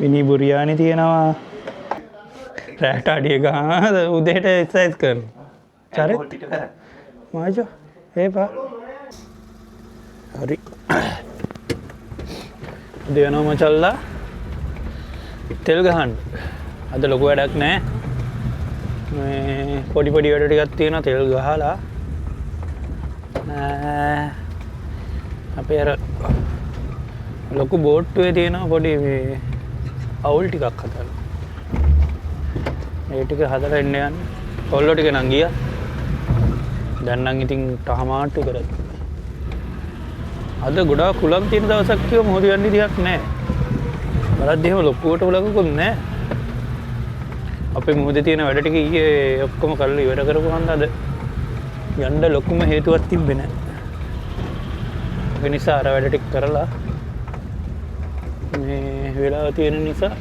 මිනි බුරියානි තියෙනවා. රැට අඩිය ගහන උදේට එක්සර්සයිස් කරනවා. චරිත මාජෝ ඒපා හරි දෙනවා මචල්ලා තෙල් ගහන්න. අද ලොකු වැඩක් නැහැ. මේ පොඩි පොඩි වැඩ ටිකක් තියෙනවා තෙල් ගහලා. අපේ අර ලොකු බෝට්ටුවේ තියෙනවා පොඩි මේ අවුල් ටිකක් හදන්න. ඒ ටික හදලා එන්න යන්න. කොල්ලෝ ටික නම් ගියා. දැන් නම් ඉතින් තහමාට්ටු කරත්. අද ගොඩාක් කුලම් තියෙන දවසක් කිව්ව මොහොත යන්න විදියක් නැහැ. බලද්දි එහෙම ලොකුවට උලකුත් නැහැ. අපේ මොහොතේ තියෙන වැඩ ටික ඊයේ ඔක්කොම කරලා ඉවර කරපුවාම අද යන්න ලොකුම හේතුවක් තිබ්බේ නැහැ. ඒ නිසා අර වැඩ ටික කරලා මේ වෙලාව තියෙන නිසා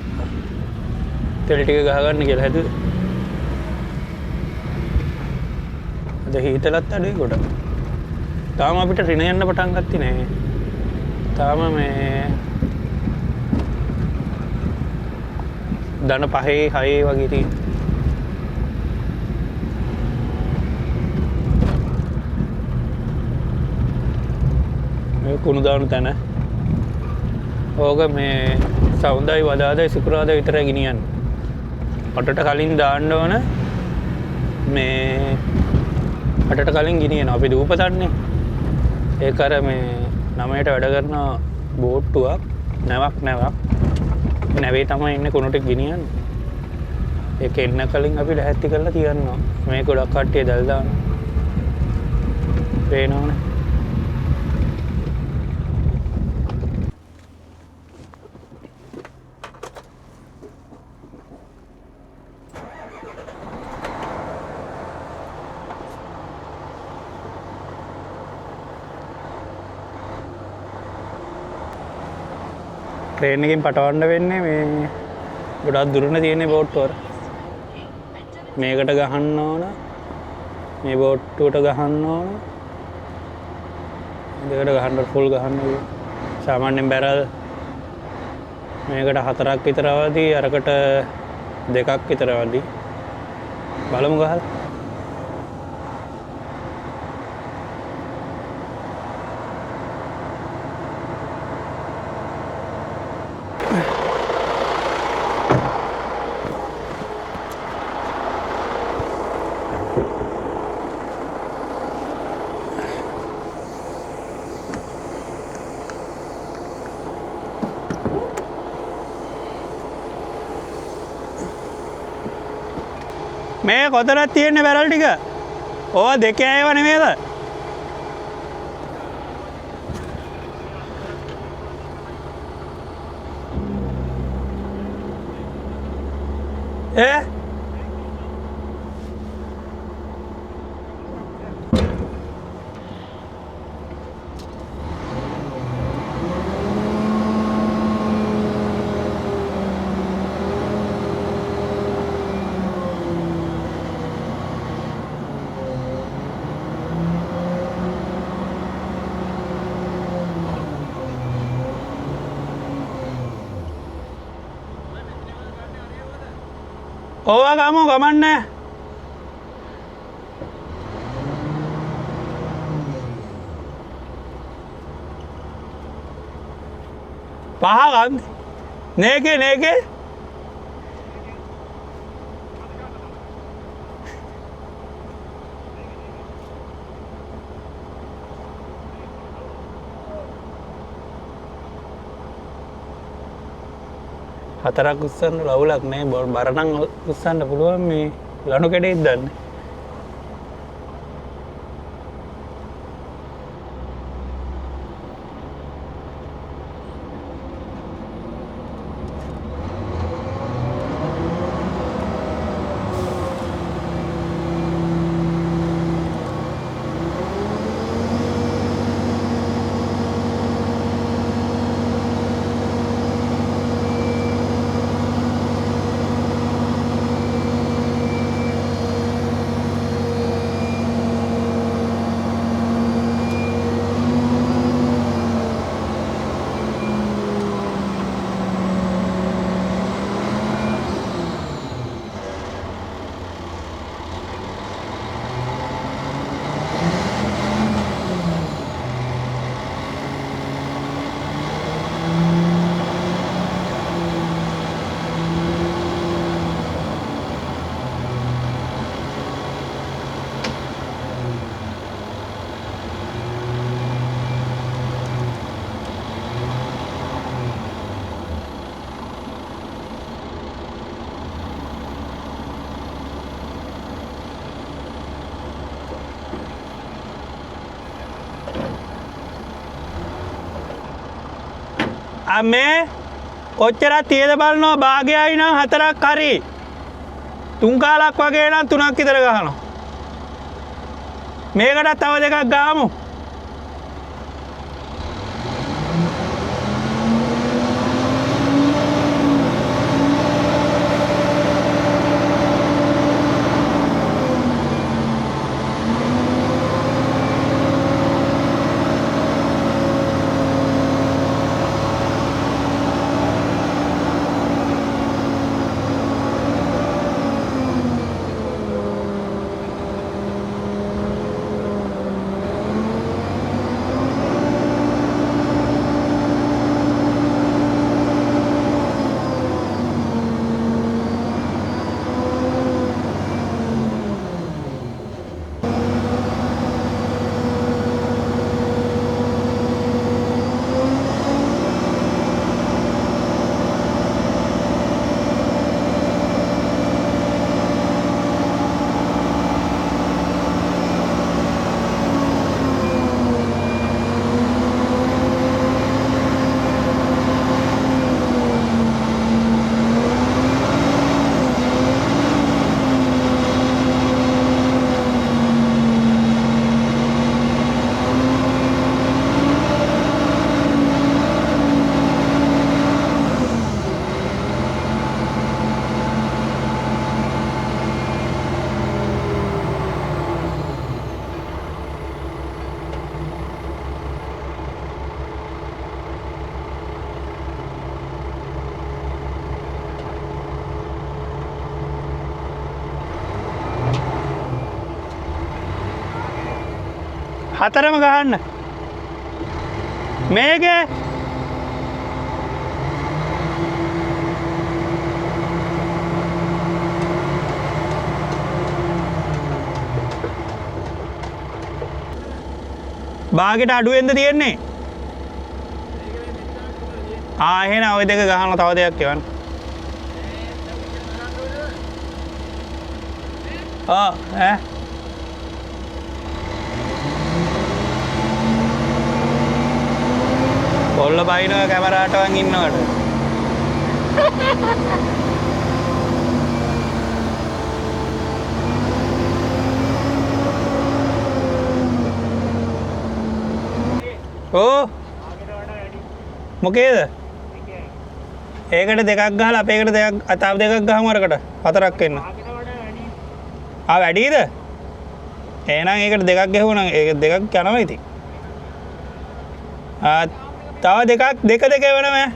තෙල් ටික ගහගන්න කියලා හැදුවේ. අද හීතලත් අඩුයි කොට. තාම අපිට රින යන්න පටන් ගත්තේ නෑ. තාම මේ දන 5 6 වගේ තියෙන. මේ කුණු දාන තැන. ඕක මේ සවුන්දයි වදාදයි සිකුරාදා විතරයි ගෙනියන්නේ. අටට කලින් දාන්න ඕන මේ අටට කලින් ගෙනියනවා. අපි දූපතන්නේ. ඒක අර මේ 9ට වැඩ කරන බෝට්ටුවක් නැවක්. නැවේ තමයි ඉන්නේ කුණු ටික ගෙනියන්නේ. ඒක එන්න කලින් අපි ලැහැත්ති කරලා තියන්නවා. මේ ගොඩක් කට්ටිය දැල් දානවා. පේනවනේ. ට්‍රේන් එකකින් පටවන්න වෙන්නේ මේ ගොඩක් දුරන තියෙන බෝට්ටුව. මේකට ගහන්න ඕන. මේ බෝට්ටුවට ගහන්න ඕන. දෙකට ගහන්න ෆුල් ගහන්න ඕන. සාමාන්‍යයෙන් බැරල් මේකට 4ක් විතර අවදි අරකට 2ක් විතර අවදි. බලමු ගහලා. මේ කොතරක් තියෙන්නේ බැරල් ටික? ඕවා දෙකේ ඒවා නෙමෙයිද? ඈ? ඕවා ගමු ගමන්නේ. පහ ගන්න. නේකේ. හතරක් උස්සන්න ලවුලක් නෑ. බරනම් උස්සන්න පුළුවන් මේ ලණු කැඩෙයිද දන්නේ. මේ කොච්චරක් තියද බලනවා භාගයයි නම් 4ක් හරි 3 කාලක් වගේ නම් 3ක් විතර ගහනවා මේකට තව 2ක් ගහමු හතරම ගහන්න මේකේ භාගෙට අඩුවෙන්ද තියෙන්නේ එහෙනම් ওই දෙක ගහන්න තව දෙයක් එවන්න කොල්ල බයිනවා කැමරාටවන් ඉන්නවට ඕ මොකේද ඒකට දෙකක් ගහලා අපේකට දෙකක් අතාව දෙකක් ගහමු අරකට හතරක් වෙන්න වැඩිද එහෙනම් ඒකට දෙකක් ගහුවනම් ඒක දෙකක් යනවා ඉතින් තව දෙක වෙනම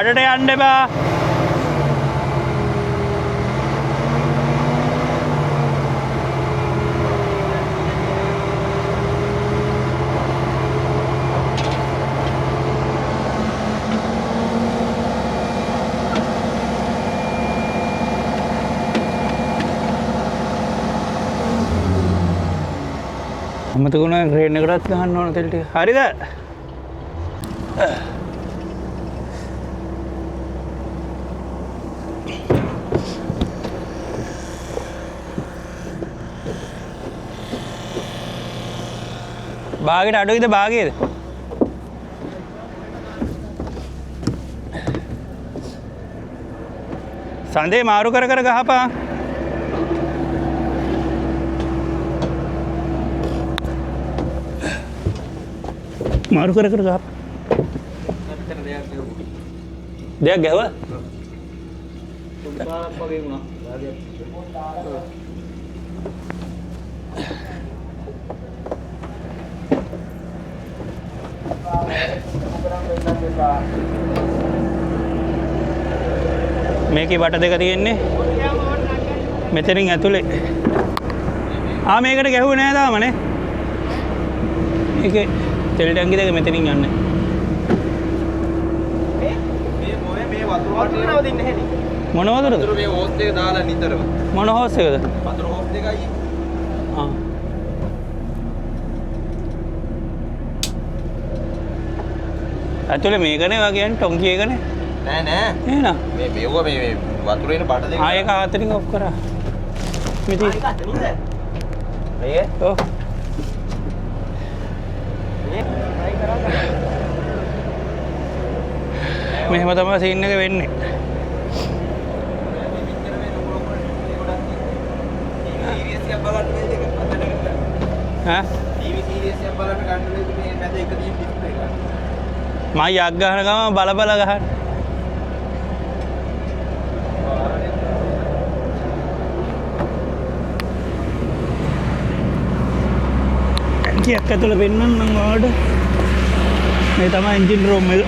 යඩට යන්න එපා අමතකුණා ක්‍රේන් එකටත් ගහන්න ඕන තෙල් ටික හරිද භාගෙට අඩුයිද භාගයේද සඳේ මාරු කර ගහපා මාරු කර ගහපා දෙයක් ගැහුවා තුන්පාරක් වගේ වුණා මේකේ වට දෙක තියෙන්නේ මෙතනින් ඇතුලේ ආ මේකට ගැහුවේ නෑ තාමනේ. ඒකේ තෙල් ටැංකිය දෙක මෙතනින් යන්නේ. මේ වතුර නවතින්නේ නැහැ නේ. මොන වතුරද? වතුර මේ හෝස් එක දාලා නිතරම. මොන හොස් එකද? වතුර හෝස් එකයි. ආ. ඇතුලේ මේකනේ වගේ කියන්නේ ටොංකි එකනේ. නෑ. එහෙනම් මේ වතුර එන බඩ දෙක. ආයෙක අතරින් ඔෆ් කරා. මෙතන. මේක? ඔව්. මෙහෙම තමයි සීන් එක වෙන්නේ. ඈ? ටීවී සීරීස් එකක් බලන්න ගන්න වෙයිද මේ මැද එක තියෙන ඩිස්ප්ලේ එක. මම යක් ගහන ගම බල ගහන්න. ටැංකියක් ඇතුළේ පෙන්නන්නම් ඔයාලට. මේ තමයි එන්ජින් රූම් එක.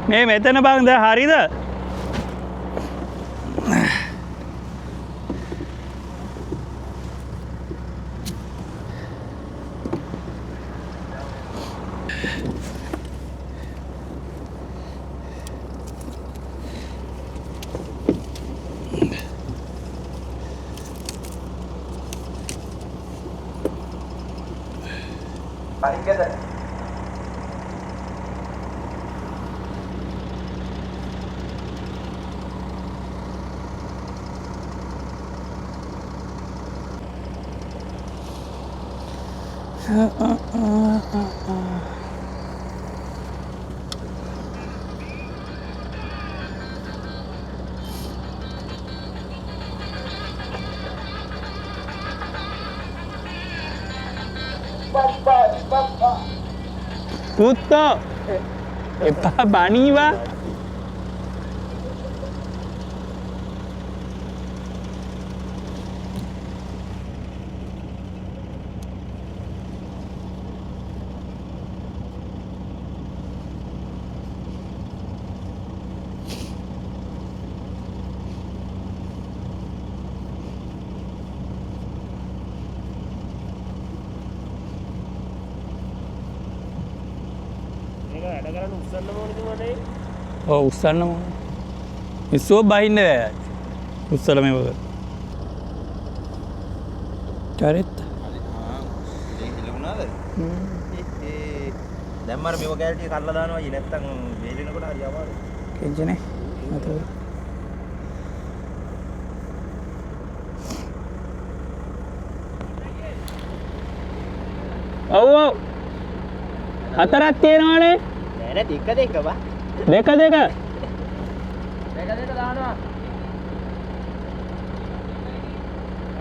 මේ මෙතන බං දැන් හරිද? හරිද? Puto, epa baniwa. Oh, ussන්න ඕන. ඉස්සෝ බහින්න බෑ. උස්සල මේක. චරිත. දැන් මර මේව කැලටි කල්ලා දානවා ඊ නැත්තම් වේලෙනකොට හරි අමාරුයි. කෙන්ජනේ. අතෝ. ඔව් ඔව්. හතරක් තියෙනවනේ. නෑ දෙක බා. දෙක දානවා.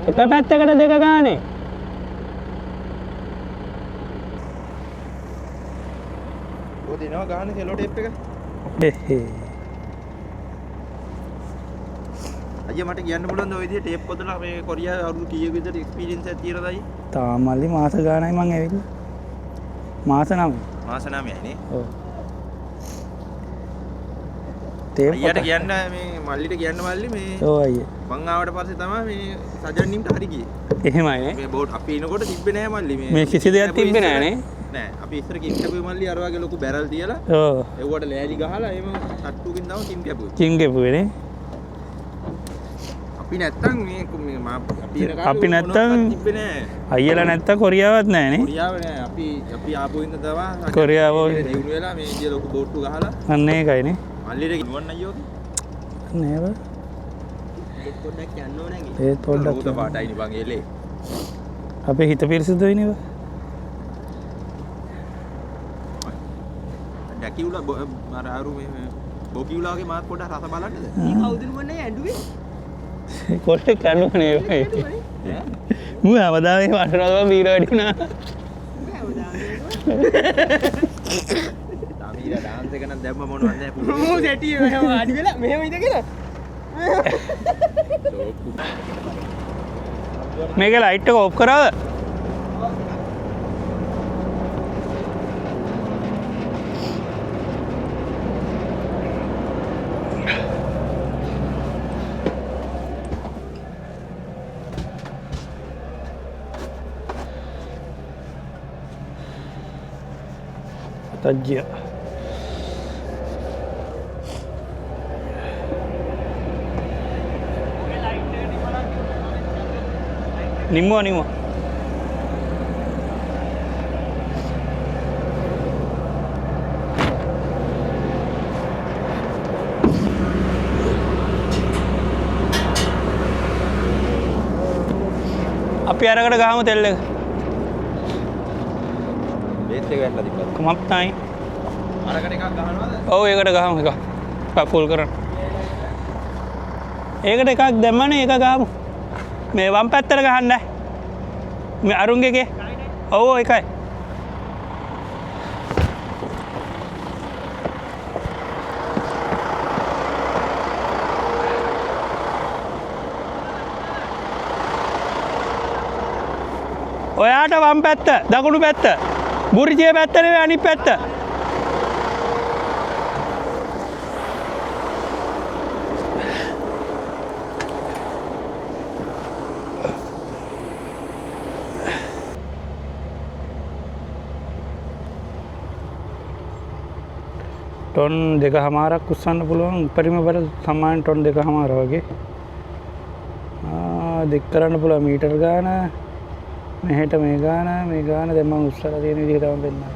එක පැත්තකට දෙක ගානේ. ඔය දෙනවා ගානේ සෙලෝ ටේප් එක. අයියා මට කියන්න පුළුවන්ද ඔය විදිහට ටේප් පොදලා මේ කොරියාවේ අවුරුදු කීයක විතර එක්ස්පීරියන්ස් එකක් තියෙනවද අයියා? තාමල්ලි මාස ගානයි මං ඇවිල්ලා. මාස 9. මාස 9යි නේ. ඔව්. තේම අයියට කියන්න මේ මල්ලිට කියන්න මල්ලි මේ ඔව් අයියා. මං ආවට පස්සේ තමයි මේ සජන්නින්ට හරි ගියේ. එහෙමයි නේ. මේ බෝට් අපි එනකොට තිබ්බේ නෑ මල්ලි මේ කිසි දෙයක් තිබ්බේ නෑ නේ. නෑ අපි ඉස්සර කිම් කැපුවේ මල්ලි අර වගේ ලොකු බැරල් තියලා ඔව්. එව්වට ලෑලි ගහලා එහෙම තට්ටුකින් තමයි කිම් කැපුවේ. කිම් ගෙපුවේ නේ. අපි නැත්තම් මේ අපි එන කාලේ අපි නැත්තම් තිබ්බේ නෑ. අයියලා නැත්තම් කොරියාවක් නෑ නේ. කොරියාව නෑ අපි ආපු ඉන්න තමයි කොරියාව දිනු වෙලා මේ ඉන්දිය ලොකු බෝට්ටු ගහලා අන්න ඒකයි නේ. මල්ලිට ගිනුවන් අයියෝද නේද? ඒත් පොඩ්ඩක් යන්න ඕනේ නේද? ඒත් පොඩ්ඩක් රෝද පාටයිනි බං එලේ. අපේ හිත පිරිසිදු වෙන්නේ බා. ඩැකියුලා අර ආරු මේ බොකියුලා වගේ මාත් පොඩ්ඩක් රස බලන්නද? මේ කවුද නුවන්නේ ඇඬුවේ? කොල්ට කැඩුවනේ මු හැමදාම වටරව බීර වැඩිුණා තමීලා ඩාන්ස් එක නම් දැම්ම මොනවද මූ සැටි ආඩි වෙලා මෙහෙම ඉඳගෙන මේක ලයිට් එක ඔෆ් කරාද Tajia. Nimmo. අපි අරකට ගහමු තෙල් එක. බේස් එක වැටලා තිබ්බා. කොමක් තමයි. අරකට එකක් ගහනවද? ඔව් ඒකට ගහමු එක. ෆුල් කරන්න. ඒකට එකක් දැම්මනේ ඒක ගහමු. මේ වම් පැත්තට ගහන්න. මේ අරුන්ගේ එකේ. ඔව් ඒකයි. ඔයාට වම් පැත්ත දකුණු පැත්ත බුර්ජිය පැත්ත නෙවෙයි අනිත් පැත්ත ටොන් 2.5ක් උස්සන්න පුළුවන් උපරිම බර සමාන ටොන් 2.5 වගේ දික් කරන්න පුළුවන් මීටර් ගාන මෙහෙට මේ ගාන දැන් මම උස්සලා තියෙන විදිහ තමයි පෙන්නන්නේ.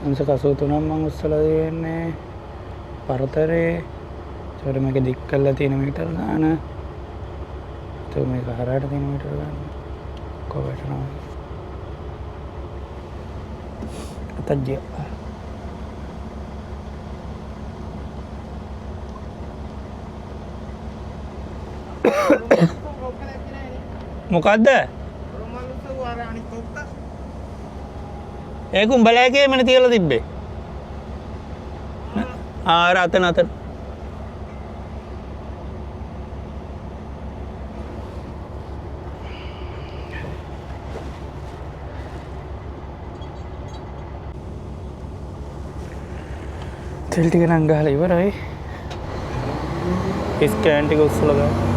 අංශ 83ක් මම උස්සලා තියෙන්නේ පරතරේ ඒකට මේක දික් කරලා තියෙන මීටර ගාන ඒක මේක හරහට තියෙන මීටර ගාන කොහෙටනවා අතජ්ජිය මොකද්ද ඒක උඹලෑගේ මන තියලා තිබ්බේ ආර අතන තෙල් ටික නම් ගහලා ඉවරයි ස්කෑන් ටික උස්සලා ගන්න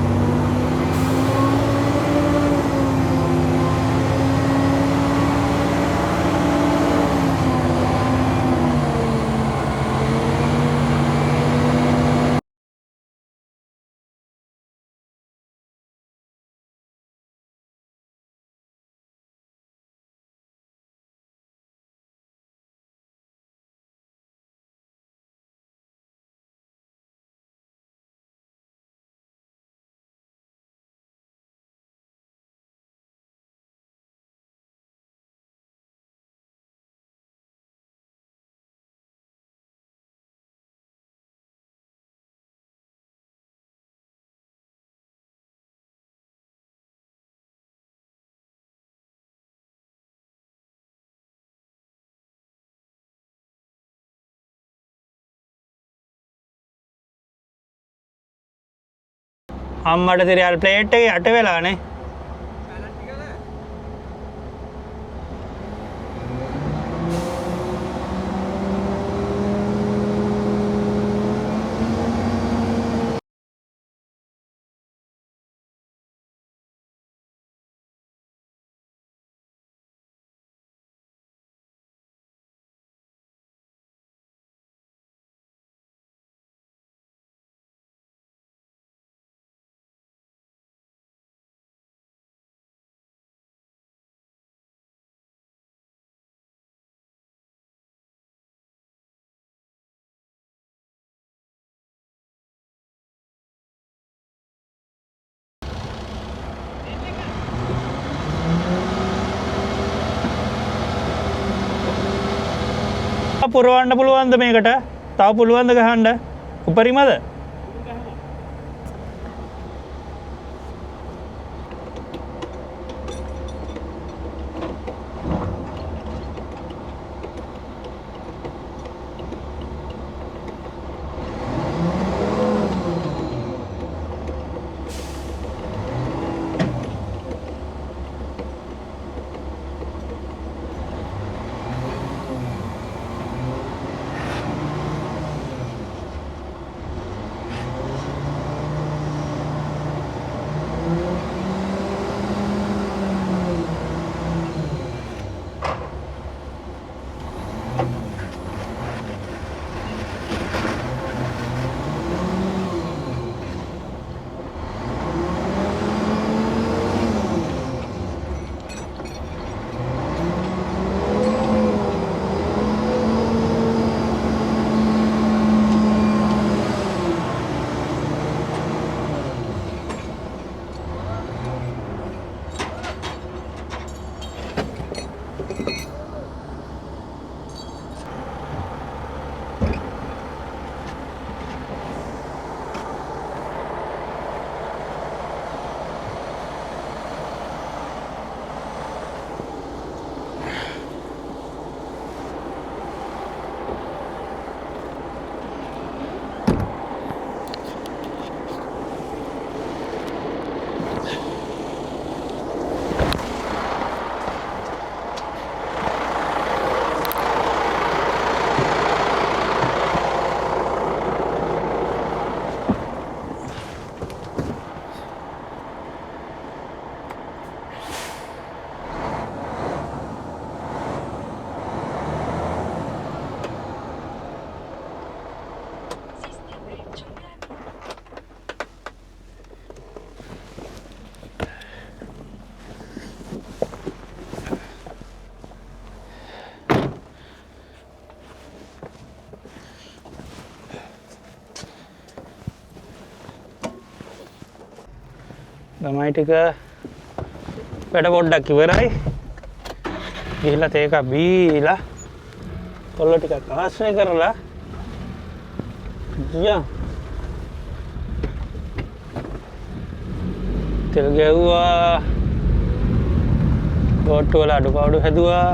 අම්මට තිරියල් ප්ලේට් එකේ යට වෙලානේ පුරවන්න පුළුවන්ද මේකට? තව පුළුවන්ද ගහන්න? උපරිමද? ළමයි ටික වැඩ පොඩ්ඩක් ඉවරයි. ගිහිල්ලා තේ එකක් බීලා කොල්ලෝ ටිකක් ආශ්‍රය කරලා ගියා. තෙල් ගැව්වා. බෝට්ටු වල අඩුපාඩු හැදුවා.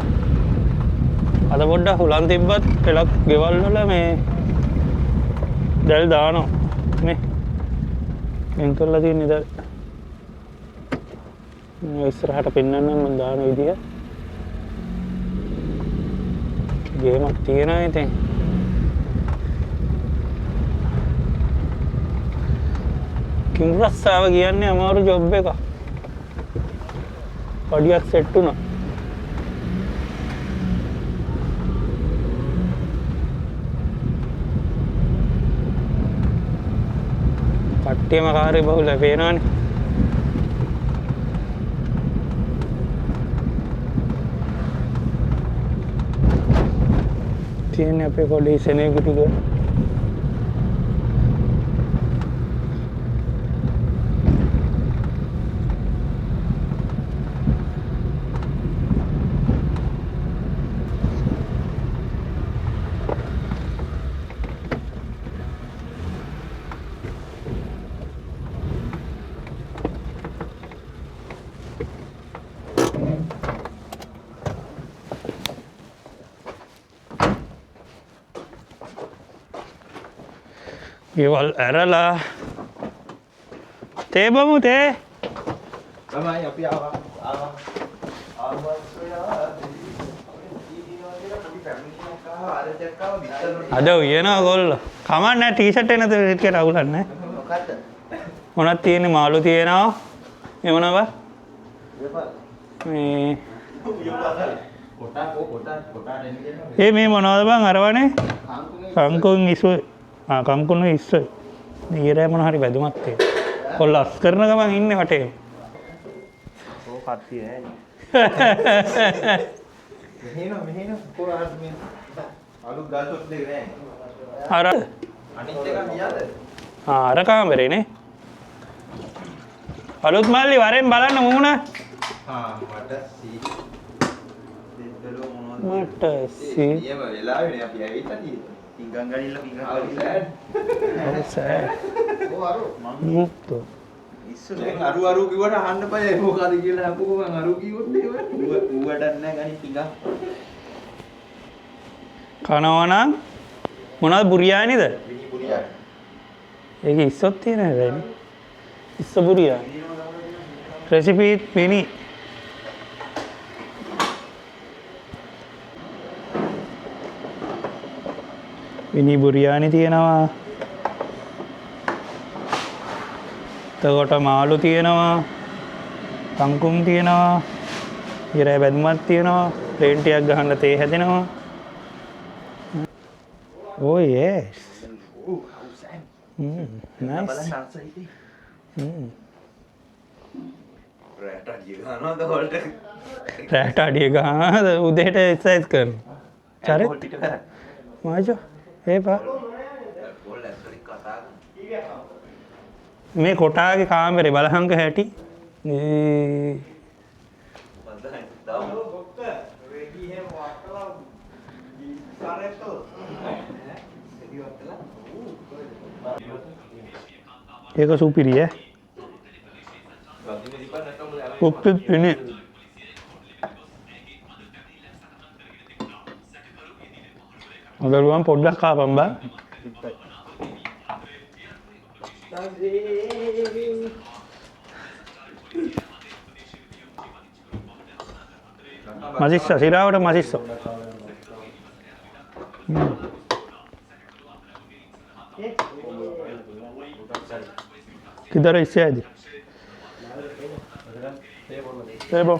අද පොඩ්ඩක් හුලන් තිබ්බත් පෙලක් ගෙවල් වල මේ දැල් දානවා. මේ මෙන් කරලා තියෙන ඉතින් ඉස්සරහට පෙන්වන්නම් මම දාන විදිය. ගේමක් තියෙනවා ඉතින්. කිම්රස්සාව කියන්නේ අමාරු ජොබ් එකක්. පඩියක් සෙට් වුණා. කට්ටියම කාර්ය බහුල පේනවනේ. තියෙන්නේ අපේ කොලේ සෙනෙක ටික. ගෙවල් ඇරලා තේ බමු තේ. තමයි අපි ආවා. අද උයනවා ගොල්ලෝ. කමක් නැහැ ටී-ෂර්ට් එක නැතුව රිට් එකට අවුලක් නැහැ. මොකද්ද? මොනක් තියෙන්නේ මාළු තියෙනවා. මේ මොනව? මේ කොටා මේ මොනවද බං අරවනේ? කංකුන් ඉස්සෝ. කංකුණු ඉස්සයි. ඊරෑ මොන හරි වැදුමක් තියෙනවා. කොල්ල අස් කරන ගමන් ඉන්නේ වටේ. ඕ කට්ටිය ඈනේ. මෙහෙන කොහොමද මේ අලුත් ගාසොත් දෙක නෑ. අර අනිත් එක ගියාද? අර කාමරේනේ. අලුත් මල්ලි වරෙන් බලන්න මූණ. මට සී දෙද්දලෝ මොනවද මට සී නියම වෙලාවෙනේ අපි ඇවිල්ලා තියෙන්නේ. පිංගම් ගනින්න පිංගම් ගනින්න. අවසෑ ඔව් අරු මුක්තෝ ඉස්සර දැන් අරු කිව්වට අහන්න බෑ මොකද කියලා අපෝ මං අරු කිව්වොත් එහෙම ඌවටත් නෑ ගනි පිංගම්. කනවා නම් මොනවද බුරියානිද? විනි පුරියා. ඒක ඉස්සොත් තියෙන හැබැයි ඉස්ස බුරියා රෙසිපීත් මිනි විනි බුරියානි තියෙනවා. එතකොට මාළු තියෙනවා, තංකුම් තියෙනවා, ඉරේ බැදුමක් තියෙනවා, ප්ලේන් ටිකක් ගහන්න තේ හැදෙනවා. Oh yes. ඕ හවුසන්. Nice. බලන්න අසයිති. රැට අඩිය ගන්නවද හොල්ට? රැට අඩිය ගහනද උදේට එක්සර්සයිස් කරනවා. චරිත හොල් ටික කරා. මාජෝ ඒපා හොල් ඇස්වලි කතා කරා. මේ කොටාගේ කාමරේ බලහංග හැටි ඒක සුපිරි ඈ උප්පිත් පිනේ අදරුවන් පොඩ්ඩක් කාපම් බා මසිස්ස සිරාවට මසිස්ස किधर है इससे आदि सेबो